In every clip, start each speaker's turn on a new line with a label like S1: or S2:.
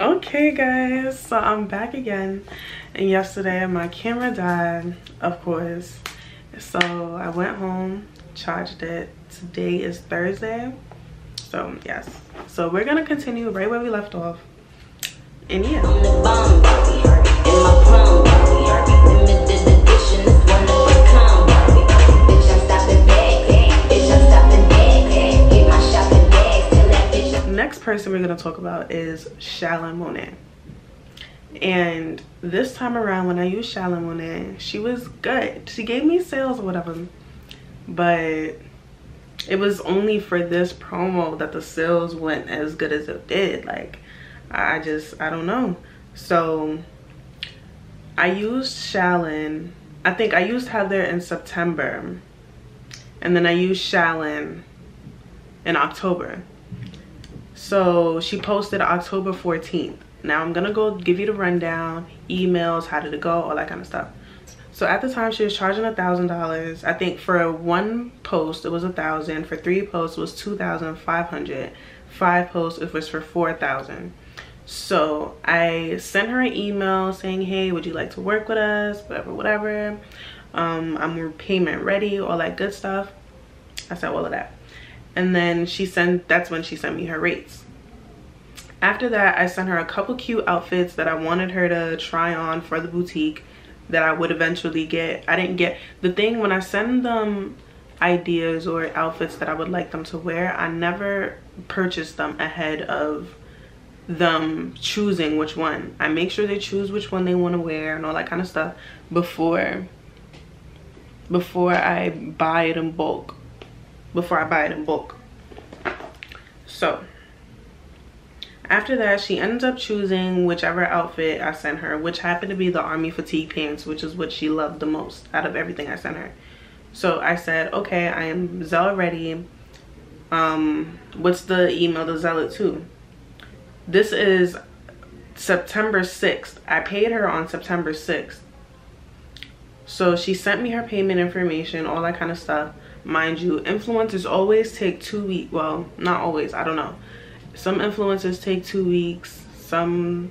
S1: Okay guys, so I'm back again, and yesterday my camera died, of course, so I went home, charged it. Today is Thursday, so yes, so we're gonna continue right where we left off, and yeah. Next person we're going to talk about is Chalynn Monee. And this time around when I used Chalynn Monee, she was good. She gave me sales or whatever, but it was only for this promo that the sales went as good as it did. Like, I don't know. So I used Chalynn. I think I used Heather in September, and then I used Chalynn in October. So she posted October 14th. Now I'm gonna go give you the rundown, emails, how did it go, all that kind of stuff. So at the time she was charging $1,000. I think for one post it was $1,000. For 3 posts it was $2,500. 5 posts it was for $4,000. So I sent her an email saying, hey, would you like to work with us, whatever. I'm payment ready, all that good stuff. I said all of that. And then that's when she sent me her rates. After that, I sent her a couple cute outfits that I wanted her to try on for the boutique that I would eventually get. I didn't get the thing when I send them ideas or outfits that I would like them to wear, I never purchase them ahead of them choosing which one. I make sure they choose which one they want to wear and all that kind of stuff before I buy it in bulk. So after that, she ends up choosing whichever outfit I sent her, which happened to be the army fatigue pants, which is what she loved the most out of everything I sent her. So I said, okay, I am Zelle ready. What's the email to Zelle it to? This is September 6th. I paid her on September 6th. So she sent me her payment information, all that kind of stuff. Mind you, influencers always take 2 weeks. Well, not always, I don't know. Some influencers take 2 weeks. Some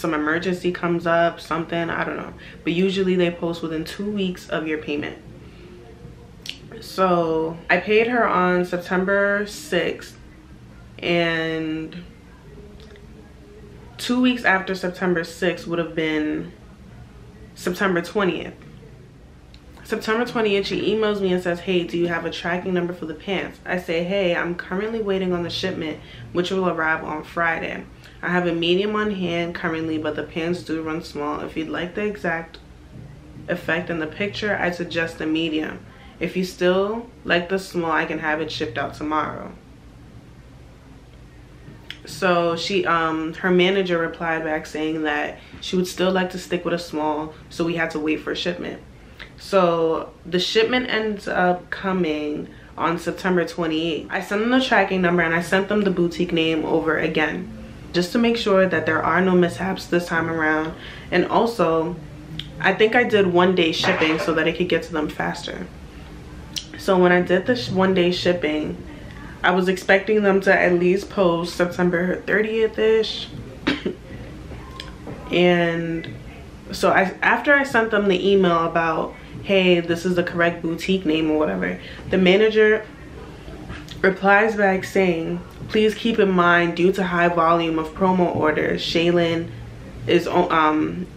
S1: emergency comes up, something, I don't know. But usually they post within 2 weeks of your payment. So I paid her on September 6th. And 2 weeks after September 6th would have been September 20th. September 20th, she emails me and says, hey, do you have a tracking number for the pants? I say, hey, I'm currently waiting on the shipment, which will arrive on Friday. I have a medium on hand currently, but the pants do run small. If you'd like the exact effect in the picture, I suggest the medium. If you still like the small, I can have it shipped out tomorrow. So she her manager replied back saying that she would still like to stick with a small, so we had to wait for shipment. So the shipment ends up coming on September 28th. I sent them the tracking number and I sent them the boutique name over again, just to make sure that there are no mishaps this time around. And also, I think I did 1-day shipping so that it could get to them faster. So when I did the 1-day shipping, I was expecting them to at least post September 30th-ish. And so after I sent them the email about, hey, this is the correct boutique name or whatever, the manager replies back saying, please keep in mind, due to high volume of promo orders, Chalynn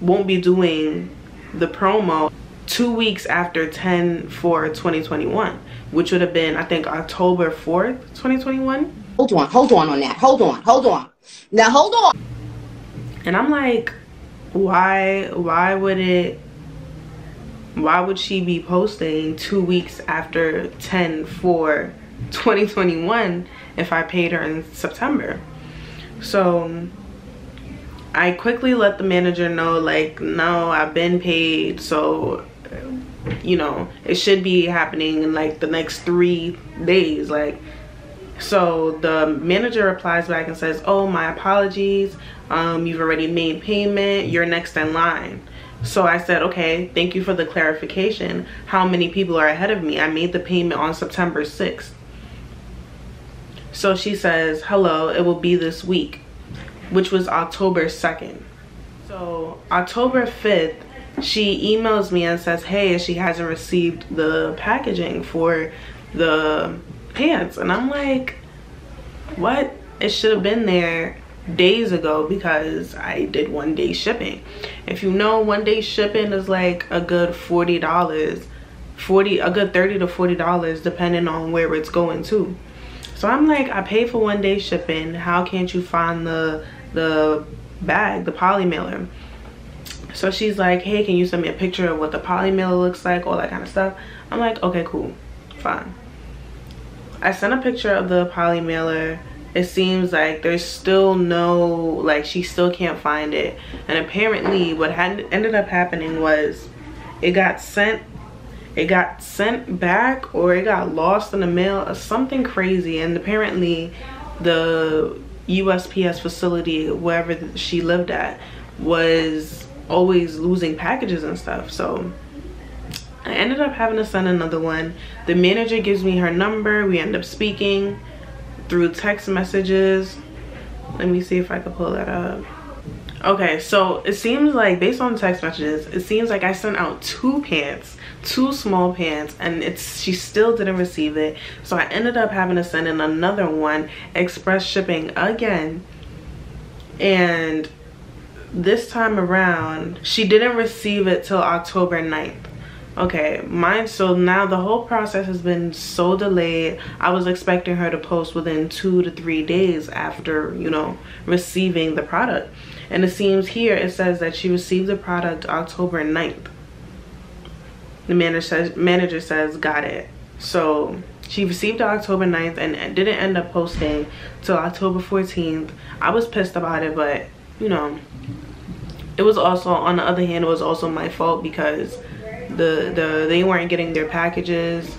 S1: won't be doing the promo 2 weeks after 10/4/2021, which would have been, I think, October 4th, 2021.
S2: Hold on on that. Hold on. Now hold on.
S1: And I'm like, why would she be posting 2 weeks after 10/4/2021 if I paid her in September? So I quickly let the manager know, like, no, I've been paid, so you know, it should be happening in like the next 3 days. Like, so the manager replies back and says, oh, my apologies, you've already made payment, you're next in line. So I said, okay, thank you for the clarification. How many people are ahead of me? I made the payment on September 6th. So she says, hello, it will be this week. which was October 2nd. So October 5th, she emails me and says, hey, she hasn't received the packaging for the pants. And I'm like, what? It should have been there days ago because I did 1 day shipping. If you know, 1 day shipping is like a good $40, a good $30 to $40 depending on where it's going to. So I'm like, I paid for 1 day shipping. How can't you find the bag, the poly mailer? So she's like, hey, can you send me a picture of what the poly mailer looks like, all that kind of stuff. I'm like, okay, cool, fine. I sent a picture of the poly mailer. It seems like there's still no, like, she still can't find it. And apparently what ended up happening was it got sent back, or it got lost in the mail, or something crazy. And apparently the USPS facility, wherever she lived at, was always losing packages and stuff. So I ended up having to send another one. The manager gives me her number. We end up speaking through text messages. Let me see if I can pull that up. Okay, so it seems like, based on text messages, it seems like I sent out 2 pants, 2 small pants, and she still didn't receive it. So I ended up having to send in another one, express shipping again. And this time around, she didn't receive it till October 9th. Okay, so now the whole process has been so delayed. I was expecting her to post within 2 to 3 days after, you know, receiving the product. And it seems here, it says that she received the product October 9th. The manager says, got it. So she received it October 9th and didn't end up posting till October 14th. I was pissed about it, but, you know, it was also, on the other hand, it was also my fault because they weren't getting their packages,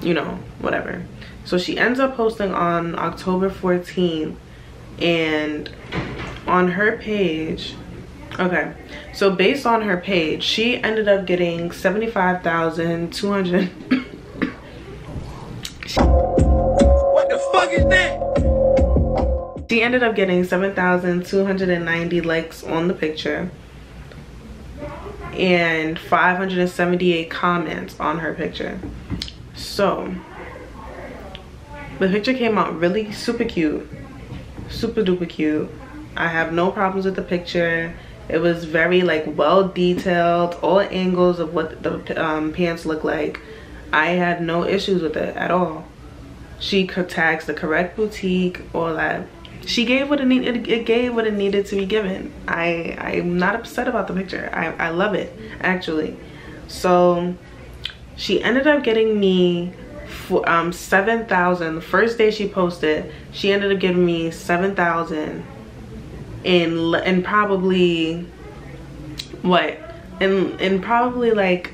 S1: you know, whatever. So she ends up posting on October 14th, and on her page, okay, so based on her page, she ended up getting 75,200 what the fuck is that? She ended up getting 7,290 likes on the picture and 578 comments on her picture. So the picture came out really super cute, super duper cute. I have no problems with the picture. It was very, like, well detailed, all angles of what the pants look like. I had no issues with it at all. She tags the correct boutique, all that. She gave what it needed to be given. I'm not upset about the picture. I love it, actually. So she ended up getting me 7,000. The first day she posted, she ended up giving me 7,000 in probably what? In probably like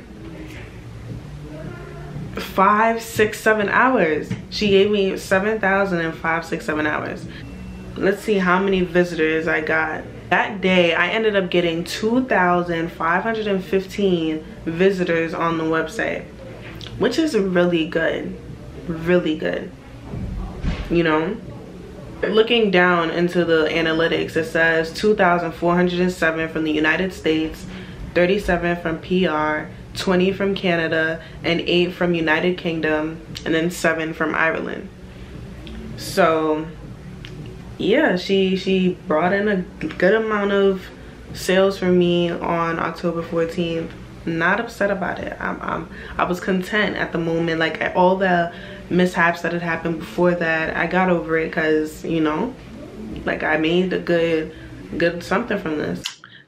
S1: 5, 6, 7 hours. She gave me 7,000 in 5, 6, 7 hours. Let's see how many visitors I got. That day, I ended up getting 2,515 visitors on the website, which is really good, really good, you know? Looking down into the analytics, it says 2,407 from the United States, 37 from PR, 20 from Canada, and 8 from United Kingdom, and then 7 from Ireland. So yeah, she brought in a good amount of sales for me on October 14th. Not upset about it. I was content at the moment. Like, all the mishaps that had happened before that, I got over it because, you know, like, I made a good something from this.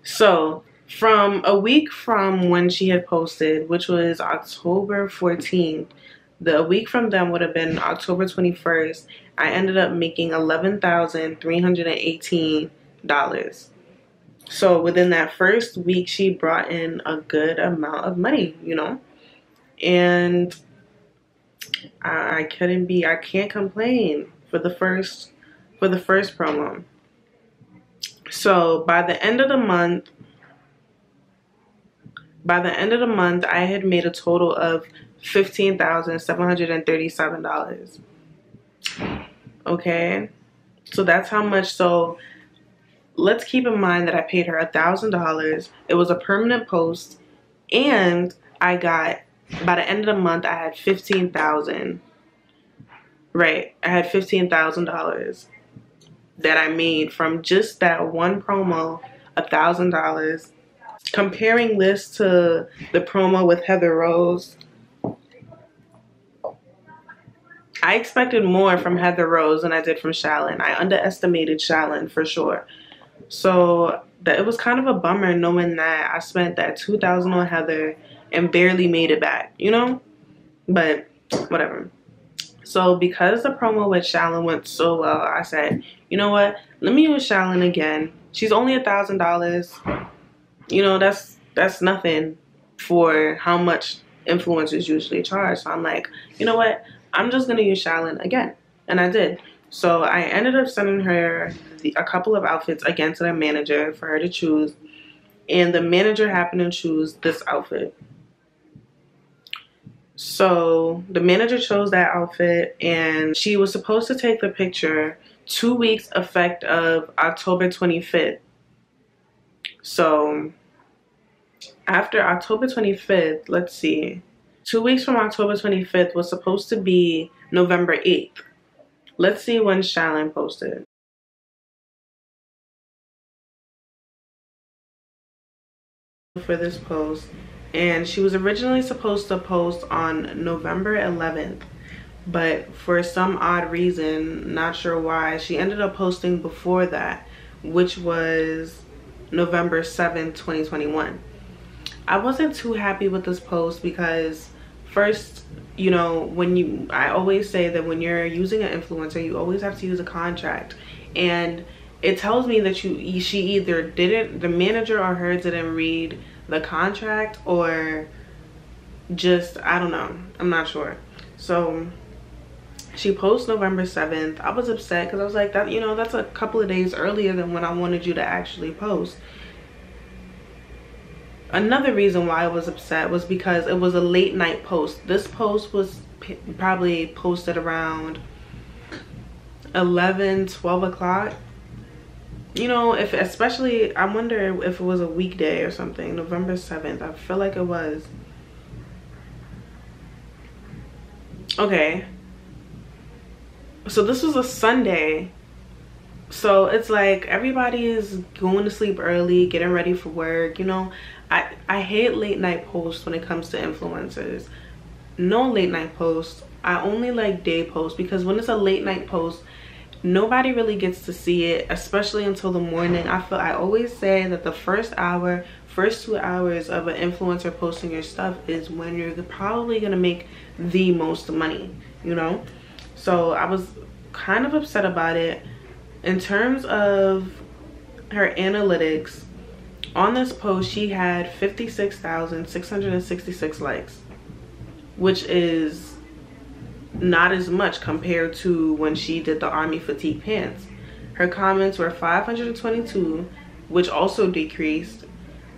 S1: So from a week from when she had posted, which was October 14th, the week from then would have been October 21st. I ended up making $11,318. So within that first week, she brought in a good amount of money, you know, and I can't complain for the first promo. So by the end of the month, I had made a total of $15,737. Okay, so that's how much. So let's keep in mind that I paid her $1,000. It was a permanent post, and I got, by the end of the month, I had 15,000. Right, I had $15,000 that I made from just that one promo, $1,000. Comparing this to the promo with Heather Rose, I expected more from Heather Rose than I did from Chalynn. I underestimated Chalynn for sure. So that it was kind of a bummer knowing that I spent that $2,000 on Heather and barely made it back, you know? But whatever. So because the promo with Chalynn went so well, I said, you know what? Let me use Chalynn again. She's only $1,000. You know, that's nothing for how much influencers usually charge. So I'm like, you know what? I'm just going to use Chalynn again. And I did. So I ended up sending her a couple of outfits again to the manager for her to choose. And the manager happened to choose this outfit. So the manager chose that outfit, and she was supposed to take the picture 2 weeks effective October 25th. So after October 25th, let's see, 2 weeks from October 25th was supposed to be November 8th. Let's see when Chalynn posted. For this post, and she was originally supposed to post on November 11th, but for some odd reason, not sure why, she ended up posting before that, which was November 7th, 2021. I wasn't too happy with this post because first, you know, I always say that when you're using an influencer, you always have to use a contract, and it tells me that she either didn't, the manager or her didn't read the contract, or just, I don't know, I'm not sure. So she posted November 7th. I was upset because I was like, that, you know, that's a couple of days earlier than when I wanted you to actually post. Another reason why I was upset was because it was a late night post. This post was probably posted around 11, 12 o'clock. You know, especially, I wonder if it was a weekday or something. November 7th, I feel like it was. Okay. So this was a Sunday. So it's like everybody is going to sleep early, getting ready for work, you know. I hate late night posts when it comes to influencers. No late night posts. I only like day posts, because when it's a late night post, nobody really gets to see it, especially until the morning. I always say that the first 2 hours of an influencer posting your stuff is when you're probably gonna make the most money, you know. So I was kind of upset about it. In terms of her analytics, on this post she had 56,666 likes, which is not as much compared to when she did the army fatigue pants. Her comments were 522, which also decreased.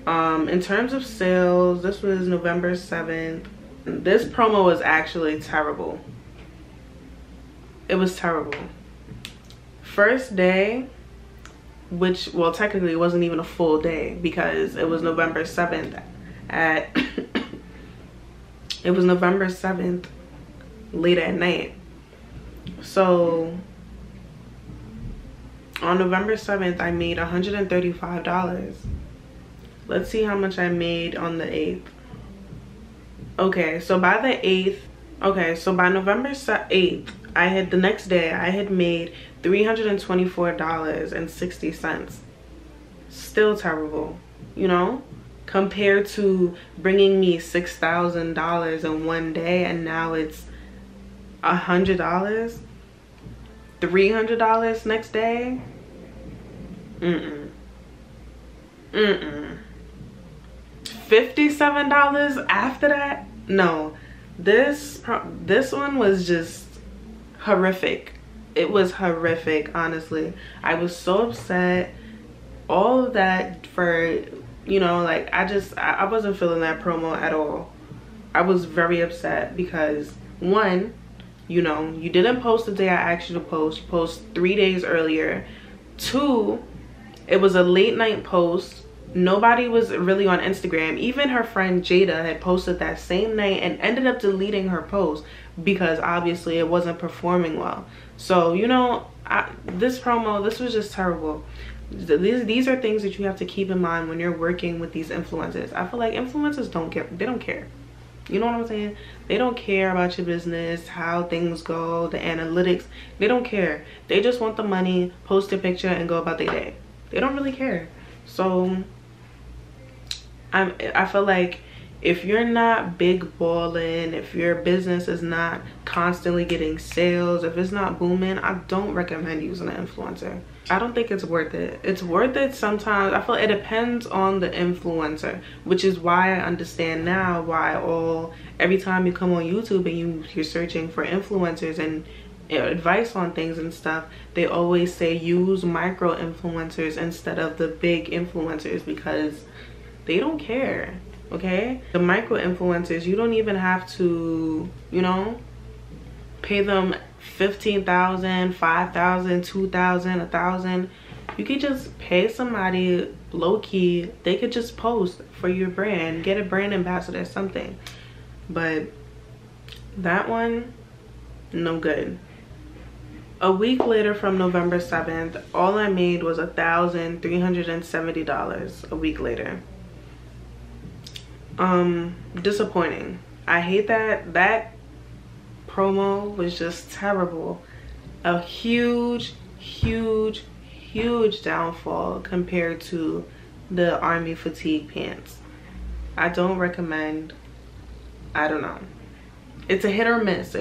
S1: In terms of sales, this was November 7th. This promo was actually terrible. It was terrible. First day, which, well, technically it wasn't even a full day because it was November 7th at it was November 7th late at night. So on November 7th I made $135. Let's see how much I made on the 8th. Okay, so by the 8th, okay, so by November 8th, the next day I had made $324.60. Still terrible, you know, compared to bringing me $6,000 in one day, and now it's $100, $300 next day. $57 after that? No, this one was just horrific. It was horrific, honestly. I was so upset. All of that for, you know, like, I wasn't feeling that promo at all. I was very upset because, one, you know, you didn't post the day I asked you to post. You post 3 days earlier. Two, It was a late night post. Nobody was really on Instagram. Even her friend Jada had posted that same night and ended up deleting her post because obviously it wasn't performing well. So, you know, this promo, this was just terrible. These are things that you have to keep in mind when you're working with these influencers. I feel like influencers don't care. They don't care. You know what I'm saying? They don't care about your business, how things go, the analytics. They don't care. They just want the money, post a picture, and go about their day. They don't really care. So I feel like if you're not big balling, if your business is not constantly getting sales, if it's not booming, I don't recommend using an influencer. I don't think it's worth it. It's worth it sometimes. I feel it depends on the influencer, which is why I understand now why every time you come on YouTube and you're searching for influencers and advice on things and stuff, they always say use micro influencers instead of the big influencers because they don't care. Okay, the micro influencers, you don't even have to, you know, pay them $15,000, $5,000, $2,000, $1,000. You could just pay somebody low-key. They could just post for your brand, get a brand ambassador, something. But that one, no good. A week later, from November 7th, all I made was $1,370 a week later. Disappointing. I hate that promo was just terrible. A huge downfall compared to the army fatigue pants. I don't recommend. I don't know, it's a hit or miss.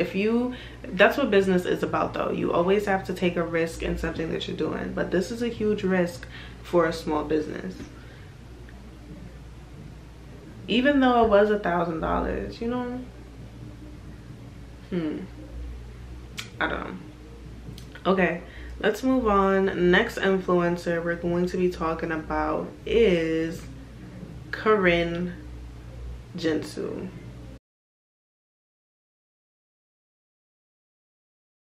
S1: That's what business is about though. You always have to take a risk in something that you're doing, but this is a huge risk for a small business. Even though it was $1,000, you know. I don't know. Okay, let's move on. Next influencer we're going to be talking about is Chalynn Jinsu.